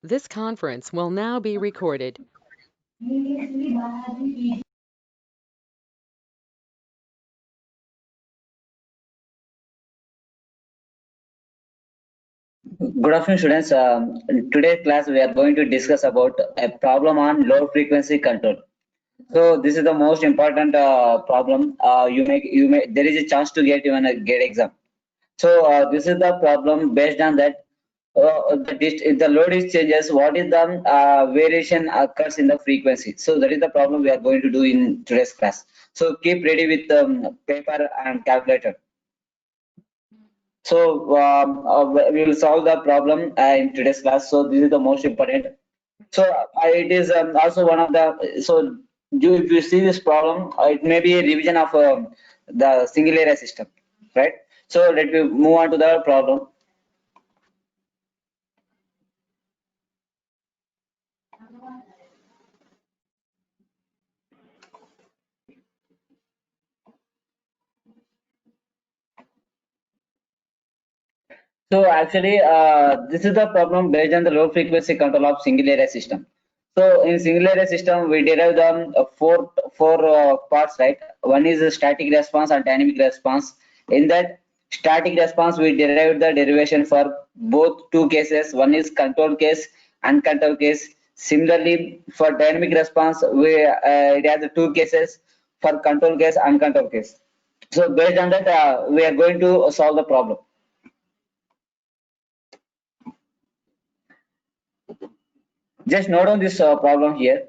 This conference will now be recorded. Good afternoon, students. Today's class we are going to discuss about a problem on low frequency control. So this is the most important problem. There is a chance to get even a GATE exam. So this is the problem based on that. If the load is changes, what is the variation occurs in the frequency? So that is the problem we are going to do in today's class. So keep ready with paper and calculator. So we will solve the problem in today's class. So this is the most important. So it is also one of the. So if you see this problem, it may be a revision of the single area system, right? So let me move on to the problem. So actually, this is the problem based on the low frequency control of single area system. So in single area system, we derive the four parts, right? One is a static response and dynamic response. In that static response, we derived the derivation for both two cases. One is control case, uncontrolled case. Similarly, for dynamic response, it has the two cases for control case, uncontrolled case. So based on that, we are going to solve the problem. Just note on this problem here.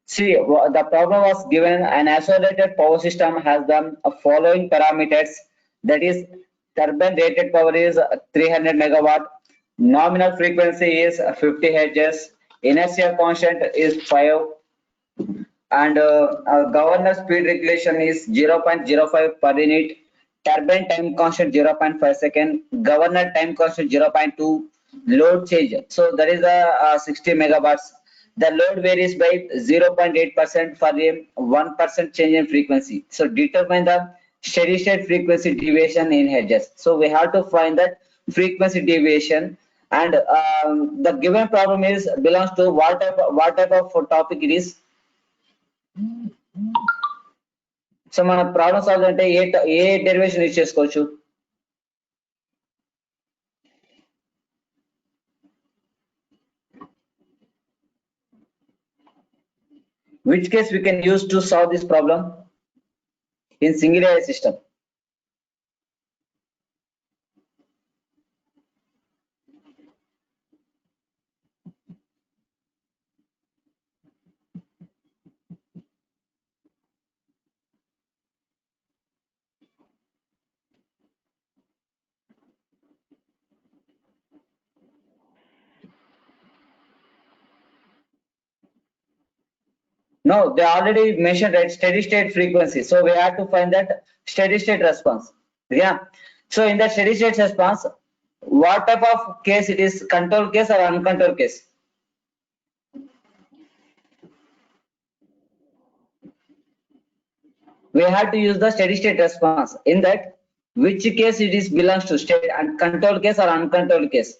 See, the problem was given an isolated power system has the following parameters. That is, turbine rated power is 300 megawatt, nominal frequency is 50 hertz, inertia constant is 5, and governor speed regulation is 0.05 per unit, turbine time constant 0.5 second, governor time constant 0.2, load change. So that is the 60 megawatts. The load varies by 0.8% for a 1% change in frequency. So determine the steady state frequency deviation in hertz. So we have to find that frequency deviation, and the given problem is belongs to what type of topic it is. So మన problem solve అంటే ఏ derivation use చేసుకోవచ్చు. Which case we can use to solve this problem in single area system? No, they already mentioned at steady state frequency. So we have to find that steady state response. Yeah. So in that steady state response, what type of case it is, control case or uncontrolled case? We have to use the steady state response. In that, which case it is belongs to state and control case or uncontrolled case?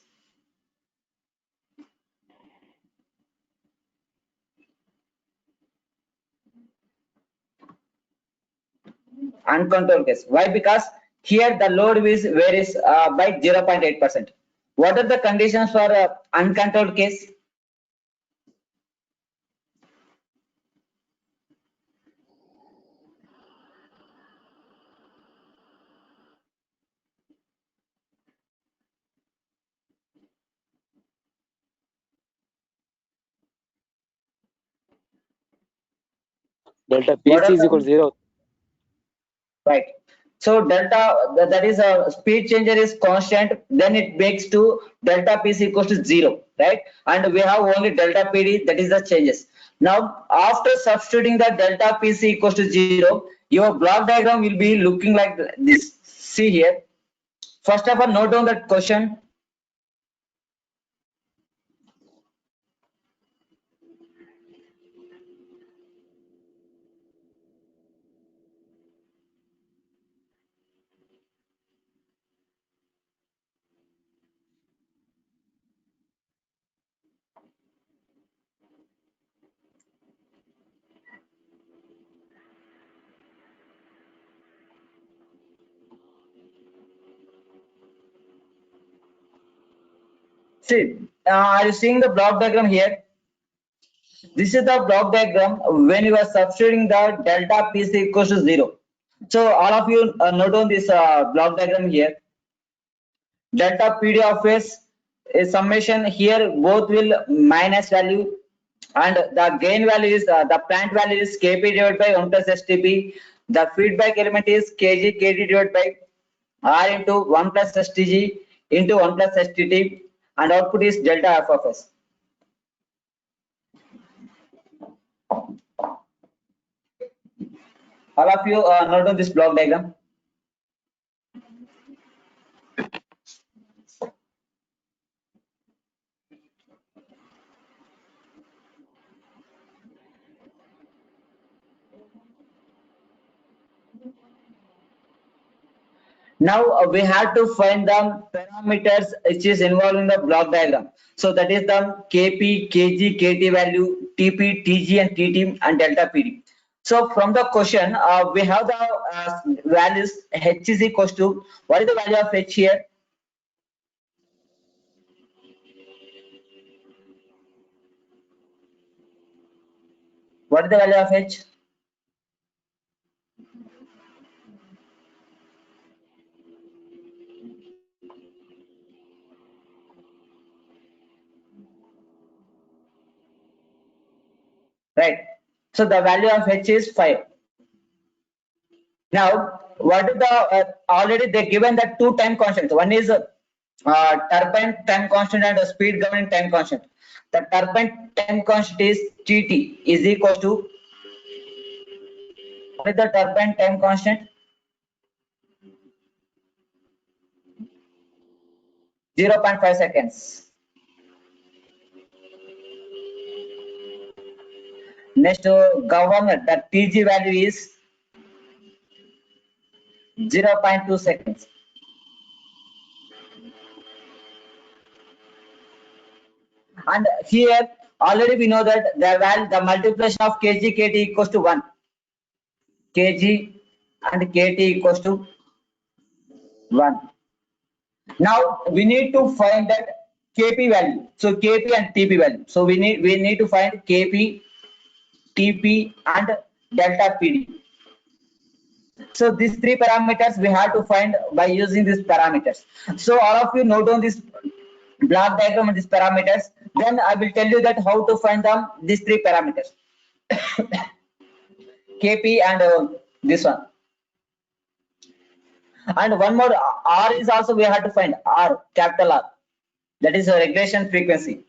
Uncontrolled case. Why? Because here the load is varies by 0.8%. What are the conditions for uncontrolled case? Delta What PC are is equal to the 0. right? So delta, that is a speed changer is constant, then it makes to delta PC equals to 0, right? And we have only delta PD, that is the changes. Now after substituting the delta PC equals to 0, your block diagram will be looking like this. See here. First of all, note down that question. See, are you seeing the block diagram here? This is the block diagram when you are substituting the delta PC equals to 0. So all of you note on this block diagram here. Delta PD of S is summation here, both will minus value, and the gain value is the plant value is Kp divided by 1 plus STP. The feedback element is Kg Kd divided by R into 1 plus STG into 1 plus STT, and output is delta F of S. All of you note on this block diagram. Now we have to find the parameters which is involved in the block diagram. So that is the Kp, Kg, Kt value, Tp, Tg, and Tt, and delta Pd. So from the question, we have the values. H is equals to, what is the value of H here? What is the value of H? Right. So the value of H is 5. Now, what is the already they given the two time constants. One is turbine time constant and speed governing time constant. The turbine time constant is Tt is equal to, what is the turbine time constant? 0.5 seconds. Next governor, the Tg value is 0.2 seconds. And here already we know that the multiplication of Kg Kt equals to 1. Kg and Kt equals to 1. Now we need to find that Kp value. So Kp and Tp value. So we need to find Kp, Tp, and delta Pd. So these three parameters we have to find by using these parameters. So all of you note down this block diagram and these parameters. Then I will tell you that how to find them, these three parameters. Kp and this one. And one more, R is also we have to find R, capital R. That is a regulation frequency.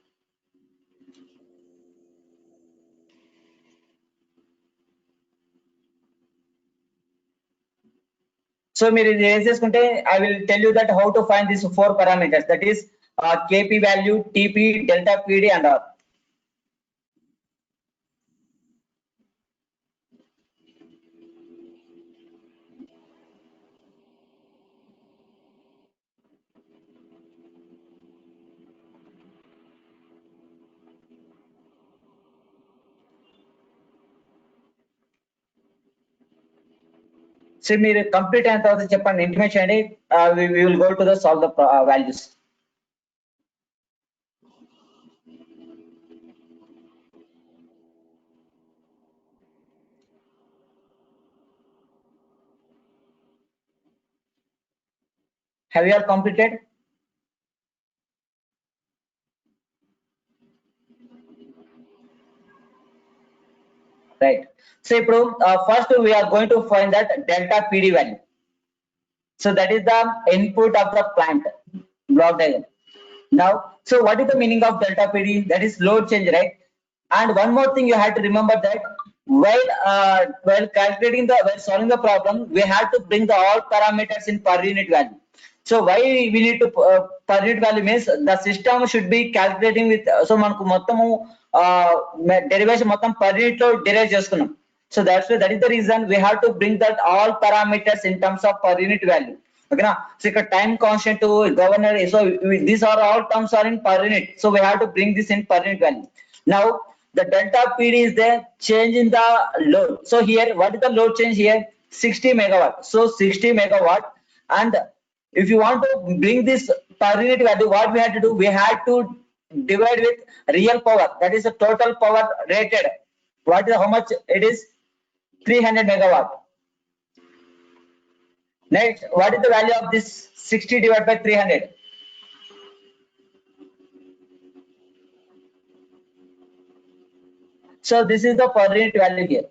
So I will tell you that how to find these four parameters. That is Kp value, Tp, delta Pd, and R. So మీరు complete అయిన తర్వాత చెప్పండి, intimate చేయండి. We will go to the solve the values. Have you all completed? Right. So ఇప్పుడు first we are going to find that delta Pd value. So that is the input of the plant block diagram. Now, so what is the meaning of delta Pd? That is load change, right? And one more thing you have to remember that while calculating while solving the problem, we have to bring the all parameters in per unit value. So why we need to per unit value means the system should be calculating with, so మనకు మొత్తము derivation మొత్తం per unit లో derive చేసుకున్నాం. So that's why, that is the reason we have to bring that all parameters in terms of per unit value. Okay na? So time constant to governor, so these are all terms are in per unit, so we have to bring this in per unit value. Now the delta Pd is the change in the load. So here what is the load change here? 60 megawatt. So 60 megawatt, and if you want to bring this per unit value, what we had to do, we had to divide with real power, that is the total power rated. What is how much it is? 300 megawatt. Next, what is the value of this 60 divided by 300? So this is the per unit value here.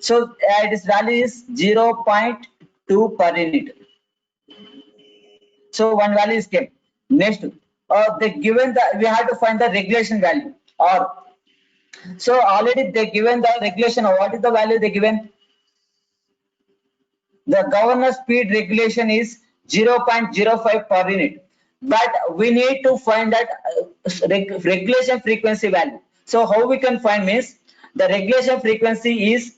So its value is 0.2 per unit. So one value is kept. Next, they given the, we have to find the regulation value. Or so already they given the regulation. What is the value they given? The governor speed regulation is 0.05 per unit, but we need to find that regulation frequency value. So how we can find means the regulation frequency is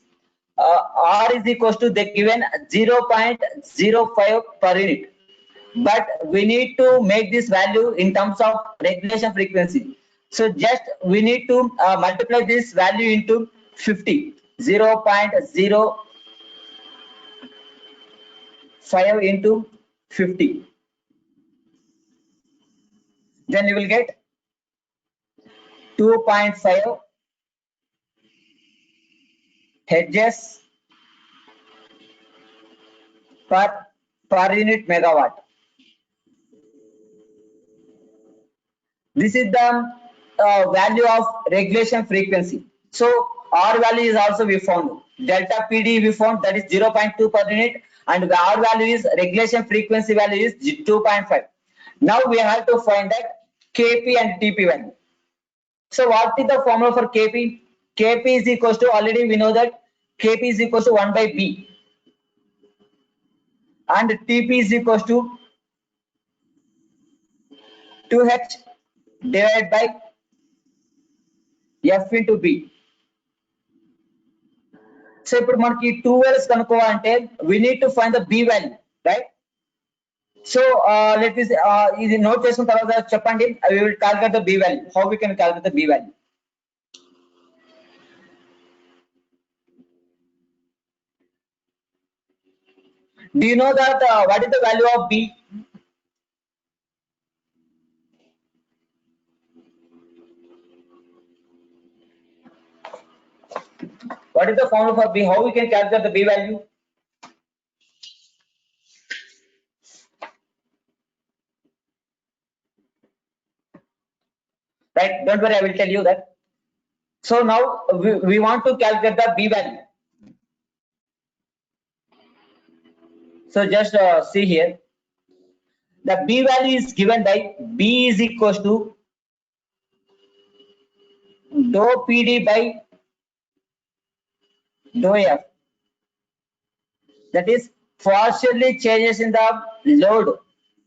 R is equals to they given 0.05 per unit, but we need to make this value in terms of regulation frequency. So just we need to multiply this value into 50, 0.05 into 50. Then you will get 2.5 hertz per unit megawatt. This is the value of regulation frequency. So R value is also we found. Delta PD we found, that is 0.2 per unit, and the R value is regulation frequency value is 2.5. Now we have to find that Kp and Tp value. So what is the formula for Kp? Kp is equals to, already we know that Kp is equals to 1 by B, and Tp is equals to 2H divided by F into B. So ఇప్పుడు మనకి 2 wells కనుక్కోవాలంటే we need to find the B value, right? So let me ఇది note చేసుకున్న తర్వాత చెప్పండి, we will calculate the B value. How we can calculate the B value? Do you know that what is the value of B? What is the formula for B? How we can calculate the B value? Right, don't worry, I will tell you that. So now we want to calculate the B value. So just see here, the B value is given by B is equals to dou PD by dou F, that is partially changes in the load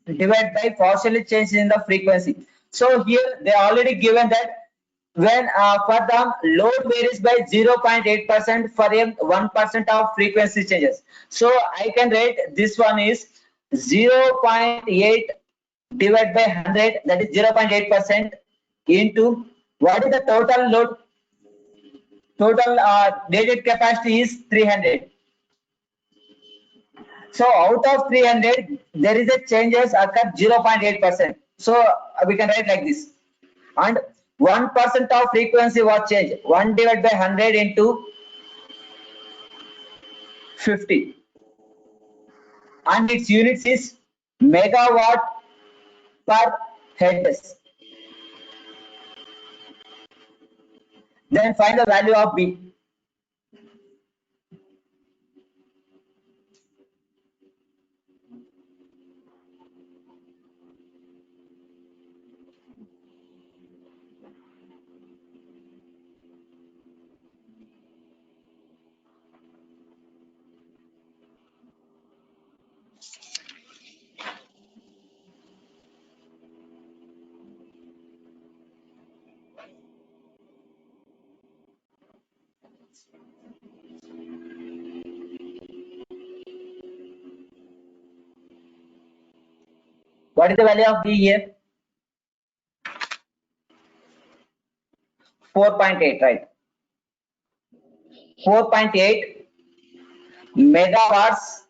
divided by partially changes in the frequency. So here they already given that when for the load varies by 0.8% for a 1% of frequency changes. So I can write this one is 0.8 divided by 100, that is 0.8% into what is the total load? Total rated capacity is 300. So out of 300 there is a changes occur 0.8%. So we can write like this, and 1% of frequency was changed, 1 divided by 100 into 50, and its units is megawatt per hertz. Then find the value of B. What is the value of B here? 4.8, right? 4.8 megawatts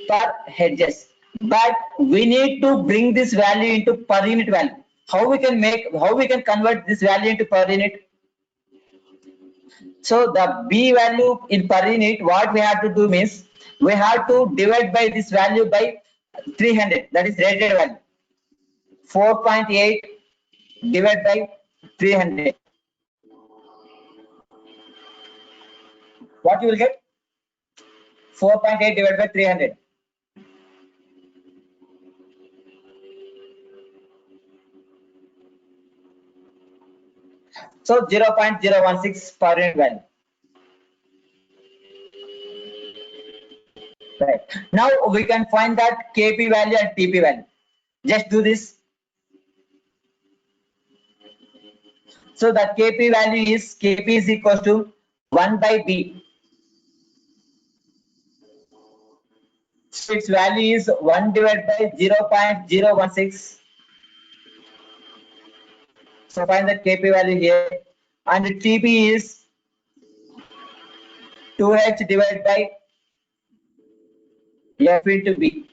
per hedges, but we need to bring this value into per unit value. How we can convert this value into per unit? So the B value in per unit, what we have to do means we have to divide by this value by 300, that is rated value. 4.8 divided by 300. What you will get? 4.8 divided by 300. So 0.016 per unit value. Right. Now we can find that KP value and TP value. Just do this. So that KP value is KP is equal to 1 by B. So its value is 1 divided by 0.016. So find the KP value here, and the TP is 2H divided by F into B.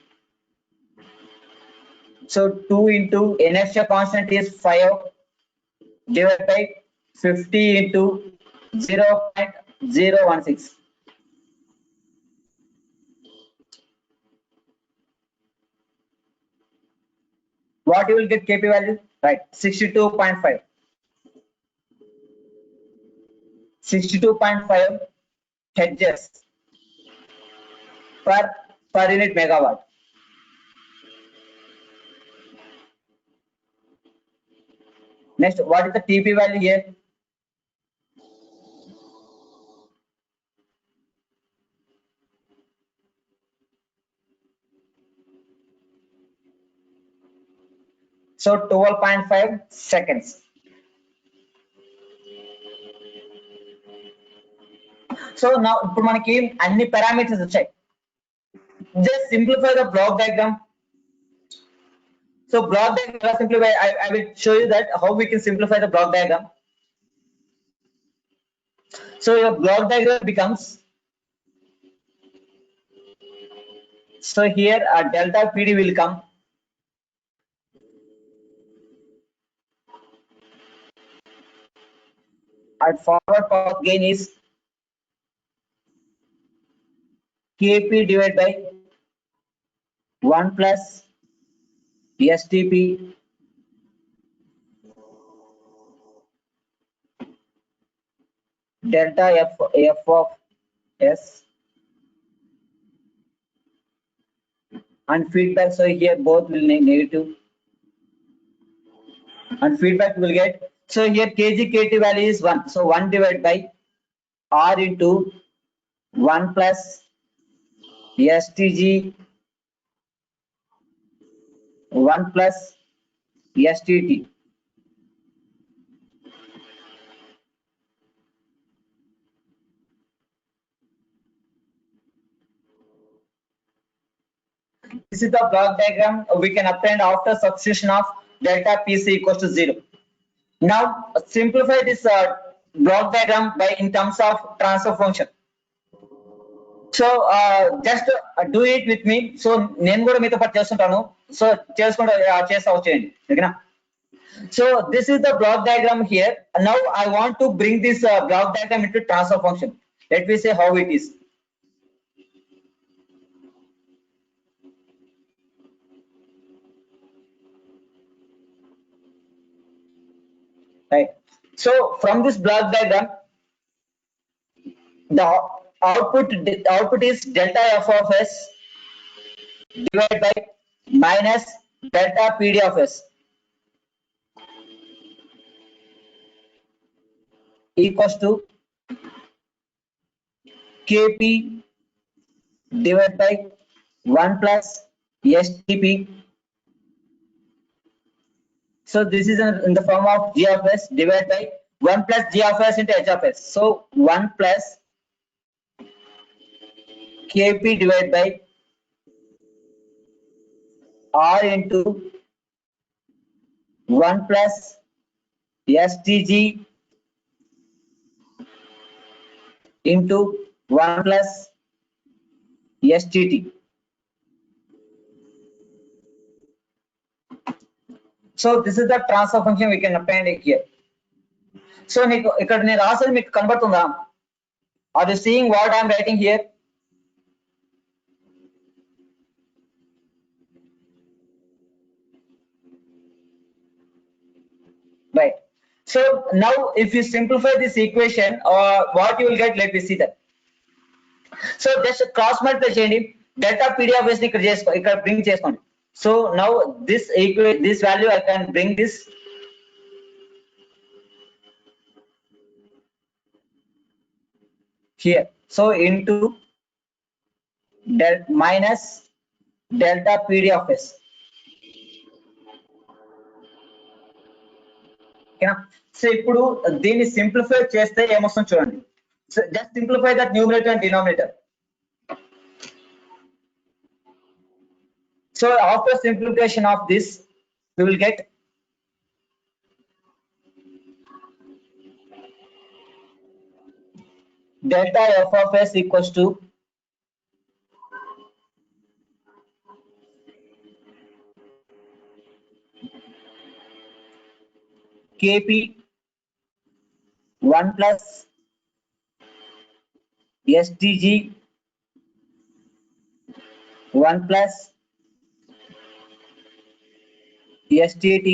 So 2 into inertia constant is 5 divided by 50 into 0.016. What you will get KP value? Right, 62.5. 62.5 hedges per unit megawatt. Next, what is the TP value here? So 12.5 seconds. So now ఇప్పుడు మనకి అన్ని parameters వచ్చాయి. Just simplify the block diagram. So block diagram simplify. I will show you that how we can simplify the block diagram. So your block diagram becomes, so here a delta PD will come. Our forward path gain is KP divided by 1 plus STP delta F of S, and feedback. So here both will negative, and feedback will get. So here kg KT value is 1. So 1 divided by R into 1 plus STG 1 plus STT. This is the block diagram we can obtain after substitution of delta PC equals to 0. Now simplify this block diagram by in terms of transfer function. So just do it with me. So నేను కూడా మీతో పాటు చేస్తుంటాను. So చేసుకుంటూ చేస్తా వచ్చేయండి, ఓకేనా? So this is the block diagram here. Now I want to bring this block diagram into transfer function. Let me say how it is. Right. So from this block diagram, the output is delta F of S divided by minus delta PD of S equals to KP divided by 1 plus STP. So this is in the form of G of S divided by 1 plus G of S into H of S. So 1 plus KP divided by R into 1 plus STG into 1 plus STT. So this is the transfer function we can append it here. So ఇక్కడ నేను రాసేది మీకు కనబడుతుందా? Are you seeing what I am writing here? Right. So now if you simplify this equation, what you will get, let me see that. So just cross multiply చేయండి, delta PD of S ని ఇక్కడ bring చేసుకోండి. So now this value I can bring this here. So into minus delta PD of S. ఓకేనా? So ఇప్పుడు దీన్ని simplify చేస్తే ఏమొస్తుంది చూడండి. So just simplify that numerator and denominator. So after simplification of this, we will get delta f of s equals to kp 1 plus stg 1 plus STT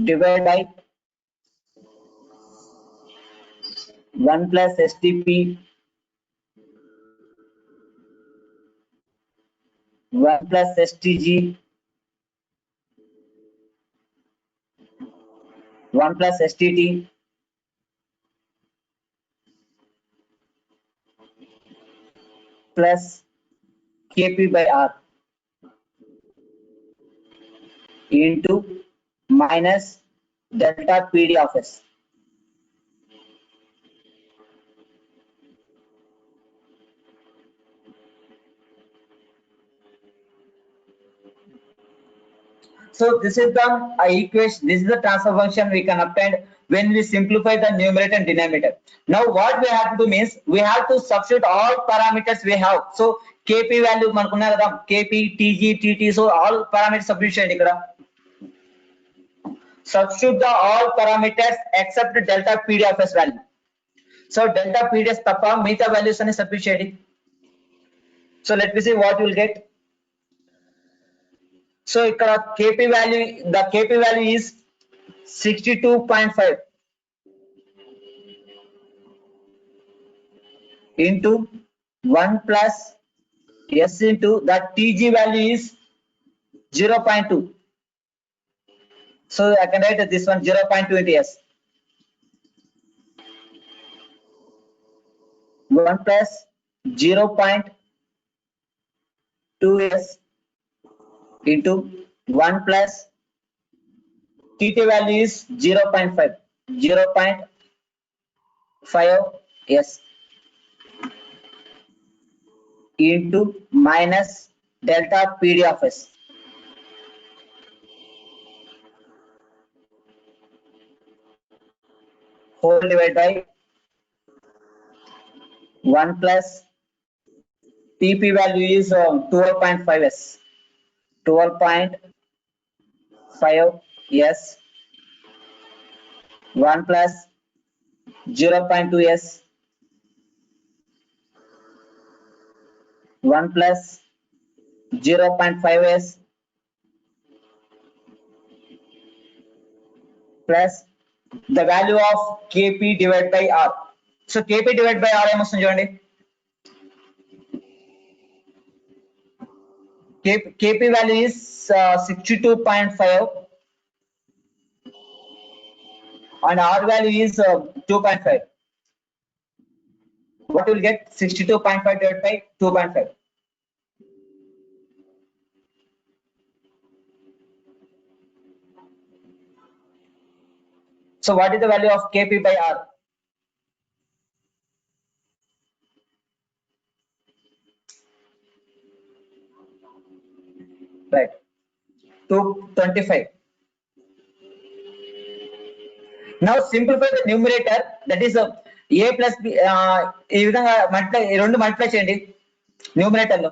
divided by 1 plus STP 1 plus STG 1 plus STT plus KP by R into minus delta PD of S. So this is the equation. This is the transfer function we can obtain when we simplify the numerator and denominator. Now what we have to do means we have to substitute all parameters we have. So KP value మనకున్నా కదా, KP, TG, TT, so all parameters substitute చేయండి ఇక్కడ. Substitute the all parameters except delta PD of S value. So delta PDS తప్ప మిగతా values అన్ని substitute చేయండి. So let me see what you will get. So ఇక్కడ KP value, the KP value is 62.5 into 1 plus S into the TG value is 0.2. So I can write this one 0.2 into S. 1 plus 0.2 S into 1 plus TT value is 0.5 S into minus delta PD of S. Whole divided by 1 plus TP value is 12.5 S. 12.5 S 1 plus 0.2 S 1 plus 0.5 S plus the value of KP divided by R. So KP divided by R ఏమొస్తుంది చూడండి. KP value is 62.5 and R value is 2.5. What will get 62.5 divided by 2.5? So what is the value of KP by R? Right, 225. Now simplify the numerator, that is a plus b. ఈ విధంగా రెండు multiply చేయండి numerator లో.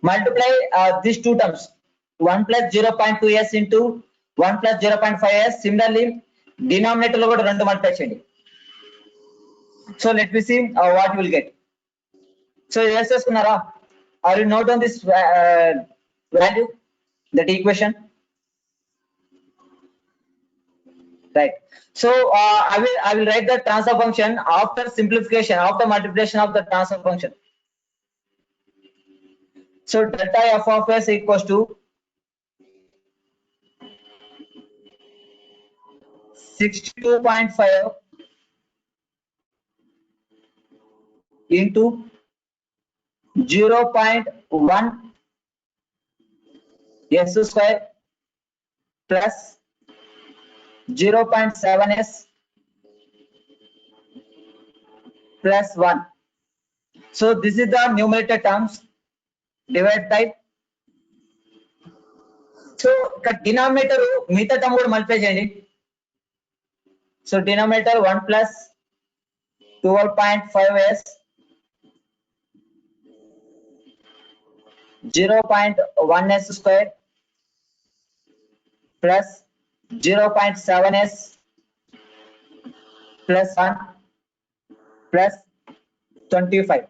multiply these two terms, 1 plus 0.2s into 1 plus 0.5s. Similarly, denominator లో కూడా 2 multiply చేయండి. So let me see what you will get. So yes, చేసుకున్నారా? Are you note on this value, that equation? Right. So I will write the transfer function after simplification, after multiplication of the transfer function. So delta f of s equals to 62.5 into 0.1 s square plus 0.7s plus 1. So this is the numerator terms, divide by. So denominator మిగతా term కూడా multiply చేయండి. So denominator 1 plus 12.5s 0.1s square plus 0.7s plus 1 plus 25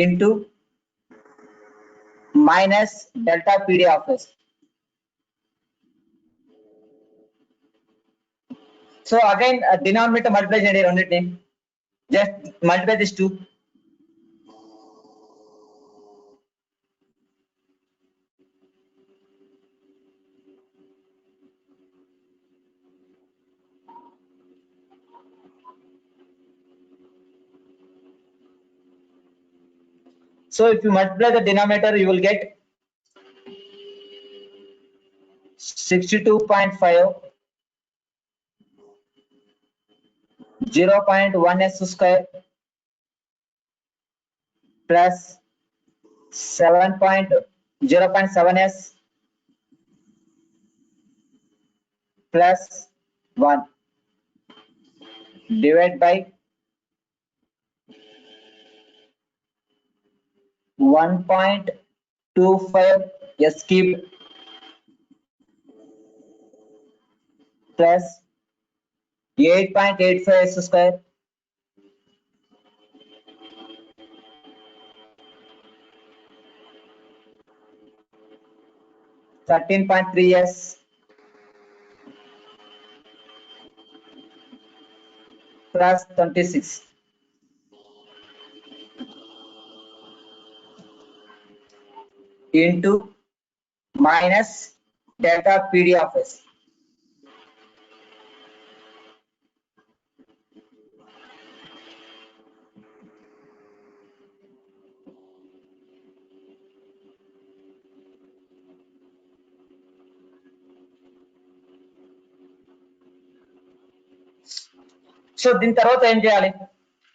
into minus delta PD of s. So again denominator multiply చేయండి రెండింటిని. Just multiply these two. So if you multiply the denominator, you will get 62.5 0.1s square plus 0.7s plus 1 divided by 1.25 s cube plus 8.85 s square (13.3s) plus 26 into minus delta PD of s. So దీని తర్వాత ఏం చేయాలి?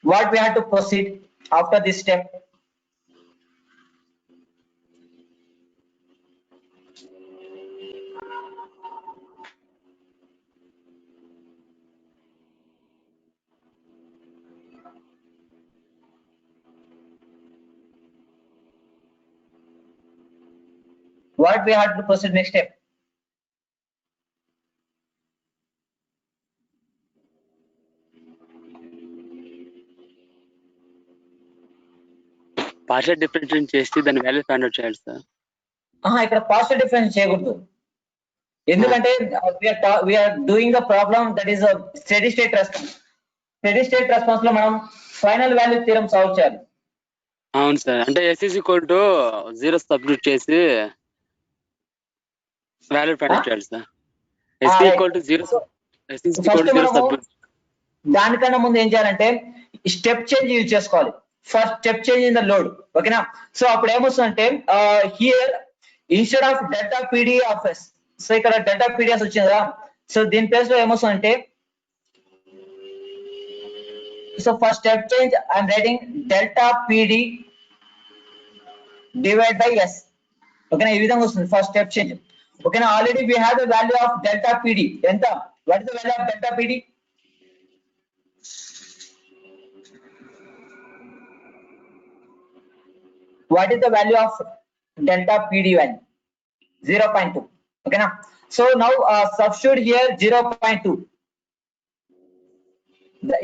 What we have to proceed after this step? What we have to proceed next step? Partial differentiate చేసి దాని value find out చేయాలి sir. ఇక్కడ partial difference చేయకూడదు, ఎందుకంటే we are doing the problem that is a steady state response. Steady state response లో మనం final value theorem solve చేయాలి. అవును సార్, అంటే s is equal to 0 substitute చేసి వాల్యూ ఫైండ్ అవుట్ చేయాలి sir. s is equal to 0 substitute. దానికన్నా ముందు ఏం చేయాలంటే స్టెప్ చేంజ్ యూజ్ చేసుకోవాలి. First step change in the load, ఓకేనా? సో అప్పుడు ఏమొస్తుందంటే here instead of delta PD of s, so ఇక్కడ డెల్టా పీడిఎస్ వచ్చింది కదా, సో దీని ప్లేస్ లో ఏమొస్తుందంటే, so first step change I'm writing delta PD divide by s, ఓకేనా? ఈ విధంగా వస్తుంది ఫస్ట్ స్టెప్ చేంజ్, ఓకేనా? Already we have the value of delta PD. ఎంత? What is the value of delta PD? what is the value of delta PD value? 0.2. Okay now. So now substitute here 0.2.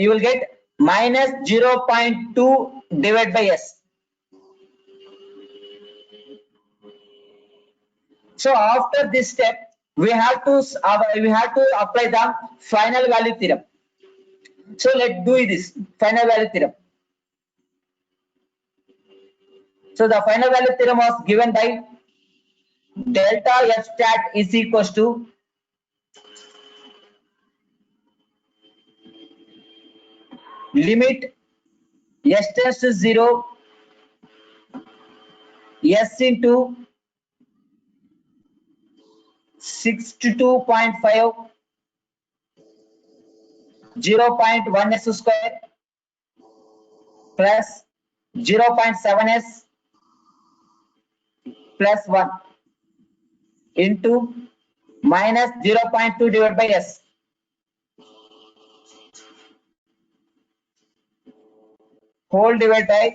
You will get minus 0.2 divided by S. So after this step, we have to apply the final value theorem. So let's do this final value theorem. So the final value theorem was given by delta F stat is equals to limit S tends to 0 S into 62.5 0.1 S square plus 0.7 S plus 1 into minus 0.2 divided by S. Whole divided by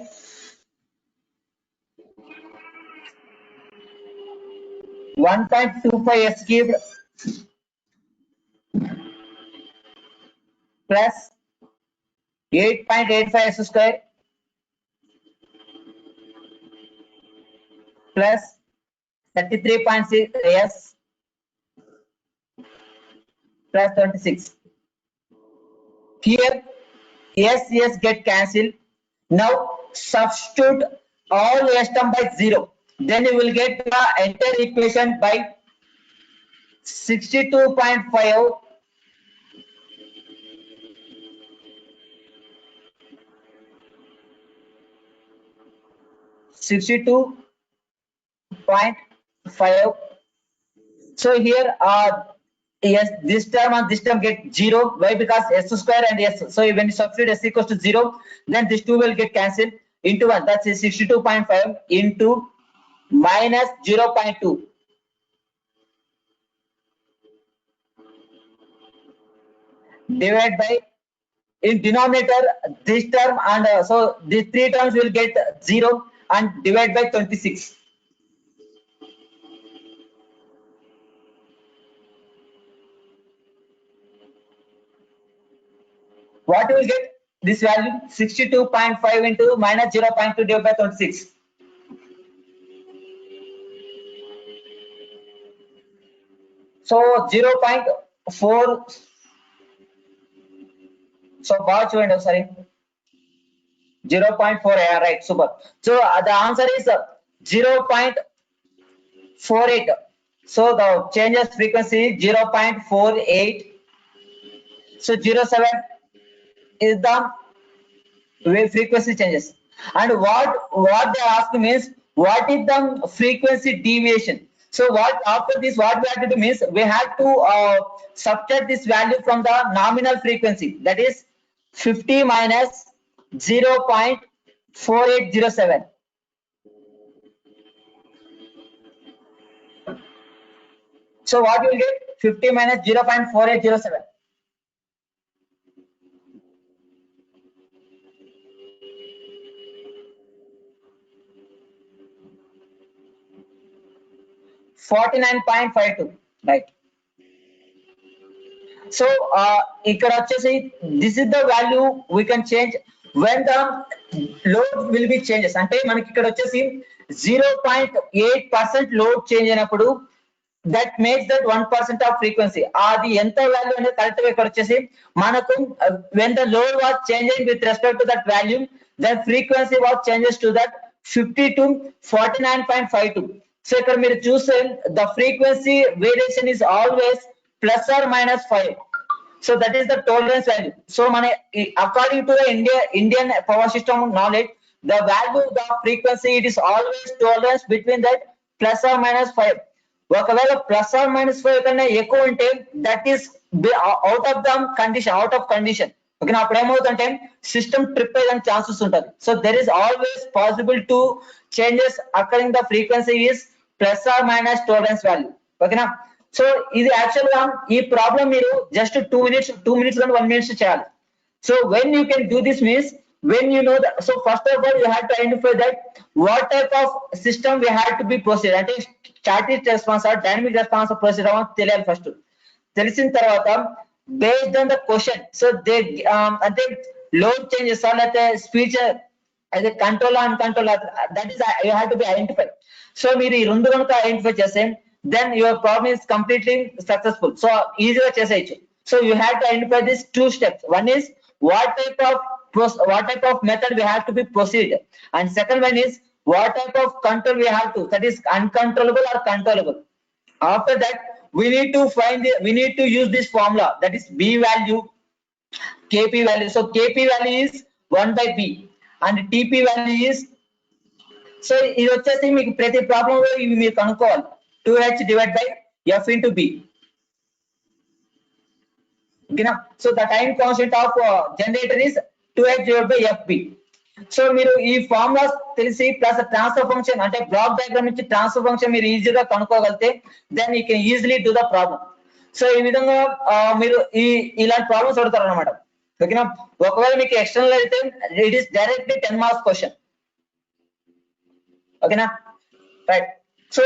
1.25 S cubed plus 8.85 S square plus 33.6 S plus 26. Here S get cancelled. Now substitute all S term by 0. Then you will get the entire equation by 62.5 62.5. So here yes, this term and this term get 0. Why? Because S square and S. So when you substitute S equals to 0, then these two will get cancelled into 1. That's 62.5 into minus 0.2. Divided by, in denominator, this term and so these three terms will get 0 and divide by 26. What you will get? This value 62.5 into minus 0.2 divided by 26. So 0.4. So watch window, sorry. 0.4, yeah, right, super. So the answer is 0.48. So the changes frequency is 0.48. So 0.7 is the wave frequency changes. And what they ask means what is the frequency deviation. So what after this what we have to do means we have to subtract this value from the nominal frequency, that is 50 minus 0.4807. So what you will get? 50 minus 0.4807. $49.52, right? So this is the value we can change when the load will be changes. Ante manaki ikkada vachesi 0.8% load change అయినప్పుడు that makes that 1% of frequency. Adi enta value ane correct ga ikkada vachesi manaku when the load was changing with respect to that value, then frequency was changes to that 50 to 49.52. So ikkada meer choose the frequency variation is always plus or minus 5. So that is the tolerance value. So according to the Indian power system knowledge, the value the frequency it is always tolerance between that plus or minus 5. ఒకవేళ plus or minus 5 కన్నా ఎక్కువ ఉంటే that is out of the condition, out of condition. Okay, అప్పుడు ఏమవుతుందంటే system trip అయ్యే ఛాన్సెస్ ఉంటుంది. So there is always possible to changes according the frequency is plus or minus tolerance value. ఓకేనా? So ఇది యాక్చువల్ గా ఈ ప్రాబ్లం మీరు జస్ట్ 2 minutes కానీ 1 minute చేయాలి. So when you can do this means when you know that, so first of all you have to identify that what type of system we have to be proceed అంటే static response or dynamic response proceed అవ్వని తెలియాలి. First తెలిసిన తర్వాత based on the question so they అంటే load changes లేకపోతే speech అయితే control and control that is you have to be identify. So మీరు ఈ రెండు కనుక ఐడెంటిఫై చేస్తే then your problem is completely successful. So ఈజీగా చేసేయచ్చు. So you have to identify this two steps. One is what type of method we have to be proceed, and second one is what type of control we have to, that is uncontrollable or controllable. After that we need to use this formula, that is b value, kp value. So kp value is 1 by b and tp value is, so ఇది వచ్చేసి మీకు ప్రతి problem లో ఇవి మీరు కనుక్కోవాలి. 2h divided by f into b. Okay, so the time constant of generator is 2h divided by fb. So మీరు ఈ ఫార్ములాస్ తెలిసి ప్లస్ ట్రాన్స్ఫర్ ఫంక్షన్ అంటే బ్లాక్ డయాగ్రామ్ నుంచి ట్రాన్స్ఫర్ ఫంక్షన్ మీరు ఈజీగా కనుక్కోగలిగితే then you can easily do the problem. So ఈ విధంగా మీరు ఇలాంటి ప్రాబ్లమ్స్ అడుగుతారు అనమాట. ఓకేనా, ఒకవేళ మీకు ఎక్స్టర్నల్ అయితే it is directly 10 marks question. ఓకేనా, right. So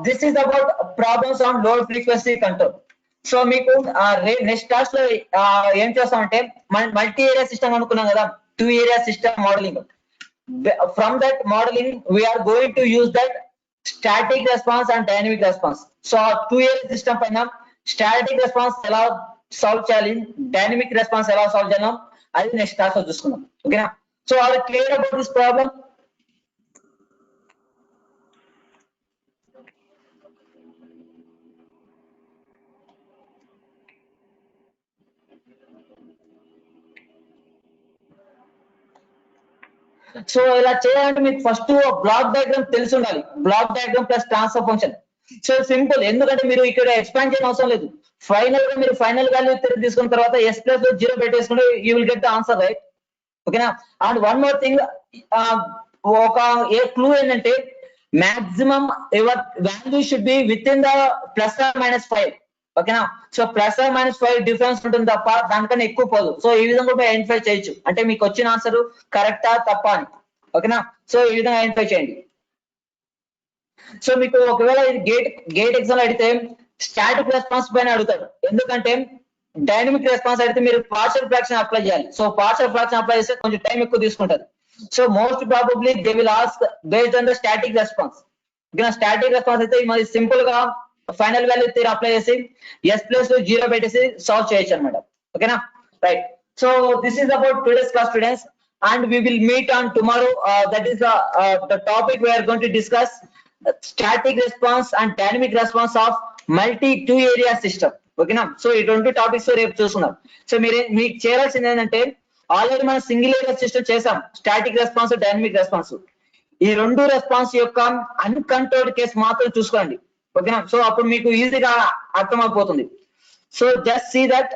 this is about problems on load frequency control. So మీకు నెక్స్ట్ క్లాస్ లో ఏం చేస్తామంటే మల్టీ ఏరియా సిస్టమ్ అనుకున్నాం కదా, 2 area system modeling. From that modeling we are going to use that static response and dynamic response. So 2 area system పైన static response ఎలా solve చేయాలి, dynamic response ఎలా సాల్వ్ చేయాలి అది నెక్స్ట్ క్లాస్ లో చూసుకుందాం. ఓకేనా, so are you clear about this problem? So ఇలా చేయాలంటే మీకు ఫస్ట్ బ్లాక్ డయాగ్రామ్ తెలిసి ఉండాలి. Block diagram plus transfer function. So simple, ఎందుకంటే మీరు ఇక్కడ ఎక్స్పాండ్ చేయడం అవసరం లేదు. ఫైనల్ గా మీరు ఫైనల్ వాల్యూ తీసుకున్న తర్వాత ఎస్ ప్లస్ లో 0 పెట్టేసుకుంటే you will get the answer, right? ఓకేనా, అండ్ వన్ మోర్ థింగ్, ఒక ఏ క్లూ ఏంటంటే maximum your value should be within the plus or minus 5. ఓకేనా, so plus or minus 5 difference ఉంటుంది తప్ప దానికన్నా ఎక్కువ పోదు. సో ఈ విధంగా కూడా ఐడెంటిఫై చేయొచ్చు, అంటే మీకు వచ్చిన ఆన్సర్ కరెక్టా తప్ప అని. ఓకేనా, సో ఈ విధంగా ఐడెంటిఫై చేయండి. సో మీకు ఒకవేళ ఇది గేట్ ఎగ్జామ్ అడిగితే స్టాటిక్ రెస్పాన్స్ పైన అడుగుతాడు, ఎందుకంటే డైనమిక్ రెస్పాన్స్ అయితే మీరు పార్షియల్ ఫ్రాక్షన్ అప్లై చేయాలి. సో పార్షియల్ ఫ్రాక్షన్ అప్లై చేస్తే కొంచెం టైం ఎక్కువ తీసుకుంటది. So most probably they will ask based on the static response. ఓకేనా, స్టాటిక్ రెస్పాన్స్ అయితే మరి సింపుల్ గా ఫైనల్ వాల్యూ తీరు అప్లై చేసి ఎస్ ప్లస్ 0 పెట్టేసి సాల్వ్ చేయొచ్చు అనమాట. ఓకేనా, right. So this is about today's class students, and we will meet on tomorrow. That is the topic we are going to discuss, static response and dynamic response of multi 2 area system. ఓకేనా, so ఈ రెండు topics రేపు చూసుకుందాం. So మీకు చేయాల్సింది ఏంటంటే already మనం single area system చేసాం, స్టాటిక్ రెస్పాన్స్ డైనమిక్ రెస్పాన్స్. ఈ రెండు రెస్పాన్స్ యొక్క అన్కంట్రోల్డ్ కేసు మాత్రం చూసుకోండి. ఓకేనా, సో అప్పుడు మీకు ఈజీగా అర్థమైపోతుంది. So just see that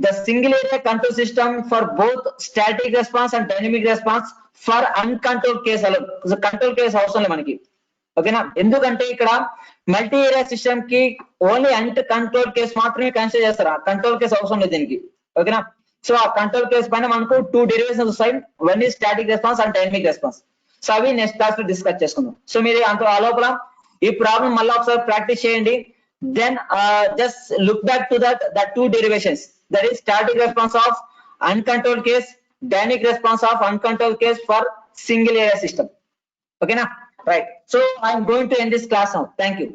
the single area control system for both static response and dynamic response for uncontrolled case alone. So control case అవసరం లేదు మనకి. ఓకేనా, ఎందుకంటే ఇక్కడ మల్టీ ఏరియా సిస్టమ్ కి ఓన్లీ కంట్రోల్ కేస్ మాత్రమే కన్సిడర్ చేస్తారు, ఆ కంట్రోల్ కేసు అవసరం లేదు దీనికి. ఓకేనా, సో ఆ కంట్రోల్ కేసు పైన మనకు 2 డెరివేషన్స్ వస్తాయి, వన్ ఈ static response and dynamic response. So అవి నెక్స్ట్ క్లాస్ లో డిస్కస్ చేసుకుందాం. సో మీరు అంత ఆ లోపల ఈ ప్రాబ్లం మళ్ళీ ఒకసారి ప్రాక్టీస్ చేయండి. Then just look back to that 2 derivations, that is static response of uncontrolled case, dynamic response of uncontrolled case for single area system. Okay na, right? So I'm going to end this class now. Thank you.